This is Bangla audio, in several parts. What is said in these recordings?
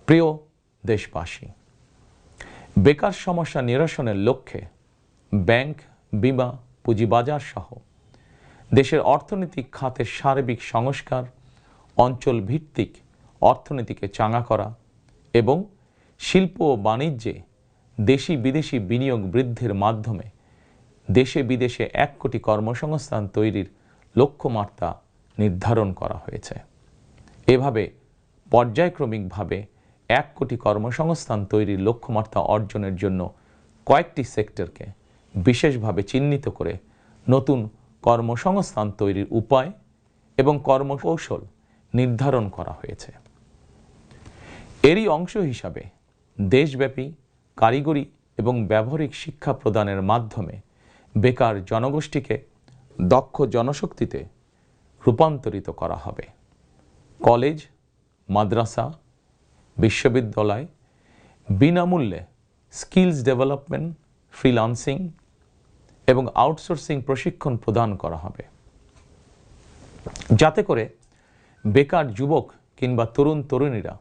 প্রিয় দেশবাসী, বেকার সমস্যা নিরসনের লক্ষ্যে ব্যাংক, বিমা, পুঁজিবাজার সহ দেশের অর্থনৈতিক খাতের সার্বিক সংস্কার, অঞ্চল ভিত্তিক অর্থনীতিকে চাঙা করা এবং শিল্প ও বাণিজ্যে দেশি বিদেশি বিনিয়োগ বৃদ্ধির মাধ্যমে দেশে বিদেশে 1 কোটি কর্মসংস্থান তৈরির লক্ষ্যমাত্রা নির্ধারণ করা হয়েছে। এভাবে পর্যায়ক্রমিকভাবে 1 কোটি কর্মসংস্থান তৈরির লক্ষ্যমাত্রা অর্জনের জন্য কয়েকটি সেক্টরকে বিশেষভাবে চিহ্নিত করে নতুন কর্মসংস্থান তৈরির উপায় এবং কর্মকৌশল নির্ধারণ করা হয়েছে। এরই অংশ হিসাবে দেশব্যাপী কারিগরি এবং ব্যবহারিক শিক্ষা প্রদানের মাধ্যমে বেকার জনগোষ্ঠীকে দক্ষ জনশক্তিতে রূপান্তরিত করা হবে। কলেজ, মাদ্রাসা, বিশ্ববিদ্যালয় বিনামূল্যে স্কিলস ডেভেলপমেন্ট, ফ্রিল্যান্সিং এবং আউটসোর্সিং প্রশিক্ষণ প্রদান করা হবে, যাতে করে বেকার যুবক কিংবা তরুণ তরুণীরা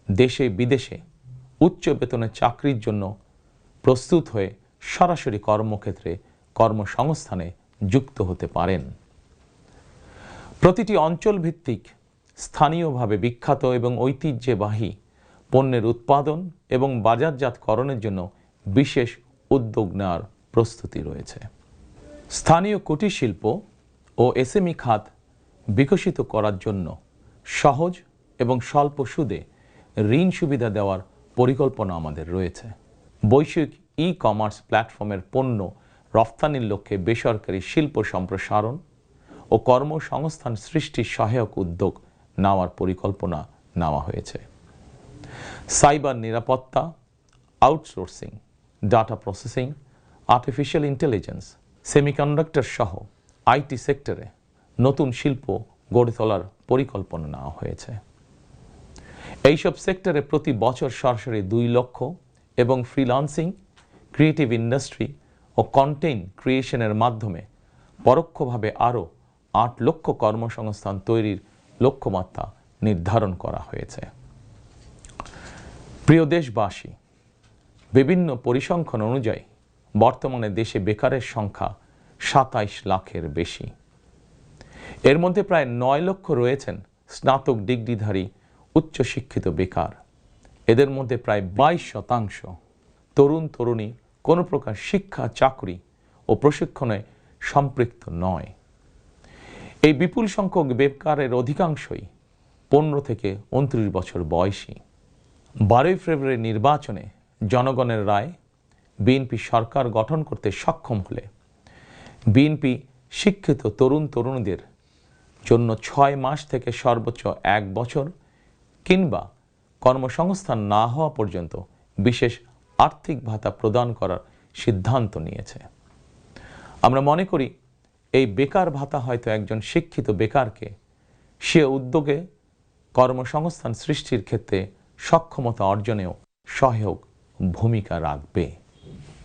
দেশে বিদেশে উচ্চ বেতনের চাকরির জন্য প্রস্তুত হয়ে সরাসরি কর্মক্ষেত্রে কর্মসংস্থানে যুক্ত হতে পারেন। প্রতিটি অঞ্চল ভিত্তিক স্থানীয়ভাবে বিখ্যাত এবং ঐতিহ্যবাহী পণ্যের উৎপাদন এবং বাজারজাতকরণের জন্য বিশেষ উদ্যোগ নেওয়ার প্রস্তুতি রয়েছে। স্থানীয় কুটির শিল্প ও এসএমই খাত বিকশিত করার জন্য সহজ এবং স্বল্প সুদে ঋণ সুবিধা দেওয়ার পরিকল্পনা আমাদের রয়েছে। বৈশ্বিক ই-কমার্স প্ল্যাটফর্মের পণ্য রফতানির লক্ষ্যে বেসরকারি শিল্প সম্প্রসারণ ও কর্মসংস্থান সৃষ্টির সহায়ক উদ্যোগ নেওয়ার পরিকল্পনা নেওয়া হয়েছে। সাইবার নিরাপত্তা, outsourcing, data processing, artificial intelligence, semiconductor সহ আইটি সেক্টরে নতুন শিল্প গড়ে তোলার পরিকল্পনা নেওয়া হয়েছে। এইসব সেক্টরে প্রতি বছর সরাসরি 2 লক্ষ এবং ফ্রিল্যান্সিং, ক্রিয়েটিভ ইন্ডাস্ট্রি ও কন্টেন্ট ক্রিয়েশনের মাধ্যমে পরোক্ষভাবে আরও 8 লক্ষ কর্মসংস্থান তৈরির লক্ষ্যমাত্রা নির্ধারণ করা হয়েছে। প্রিয় দেশবাসী, বিভিন্ন পরিসংখ্যান অনুযায়ী বর্তমানে দেশে বেকারের সংখ্যা 27 লাখের বেশি। এর মধ্যে প্রায় 9 লক্ষ রয়েছেন স্নাতক ডিগ্রিধারী উচ্চশিক্ষিত বেকার। এদের মধ্যে প্রায় 22% তরুণ তরুণী কোনো প্রকার শিক্ষা, চাকরি ও প্রশিক্ষণে সম্পৃক্ত নয়। এই বিপুল সংখ্যক বেকারের অধিকাংশই 15 থেকে 29 বছর বয়সী। 12 ফেব্রুয়ারি নির্বাচনে জনগণের রায় বিএনপি সরকার গঠন করতে সক্ষম হলে বিএনপি শিক্ষিত তরুণ তরুণীদের জন্য 6 মাস থেকে সর্বোচ্চ 1 বছর কিংবা কর্মসংস্থান না হওয়া পর্যন্ত বিশেষ আর্থিক ভাতা প্রদান করার সিদ্ধান্ত নিয়েছে। আমরা মনে করি এই বেকার ভাতা হয়তো একজন শিক্ষিত বেকারকে সে উদ্যোগে কর্মসংস্থান সৃষ্টির ক্ষেত্রে সক্ষমতা অর্জনেও সহায়ক ভূমিকা রাখবে।